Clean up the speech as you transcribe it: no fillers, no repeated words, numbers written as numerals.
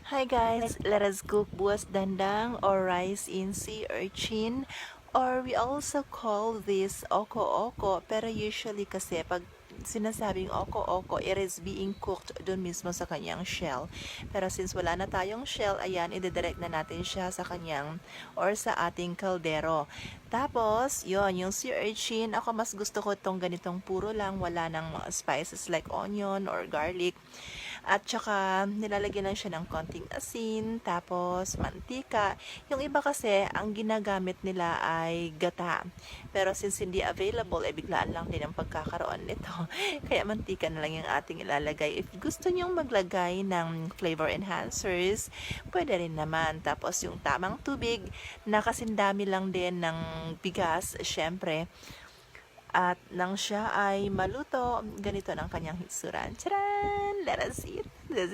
Hi guys, let us cook buwas dandang or rice in sea urchin, or we also call this oko-oko, pero usually kasi pag sinasabing oko-oko, it is being cooked dun mismo sa kanyang shell. Pero since wala na tayong shell, ayan, ididirect na natin siya sa kanyang or sa ating kaldero. Tapos, yung sea urchin, ako mas gusto ko itong ganitong puro lang, wala ng mga spices like onion or garlic. At saka, nilalagyan lang siya ng konting asin, tapos mantika. Yung iba kasi, ang ginagamit nila ay gata. Pero since hindi available, biglaan lang din ang pagkakaroon nito. Kaya mantika na lang yung ating ilalagay. If gusto nyong maglagay ng flavor enhancers, pwede rin naman. Tapos yung tamang tubig, na kasindami lang din ng bigas, syempre. At nang siya ay maluto, ganito ng kanyang hitsuran. Charan! Let us eat! This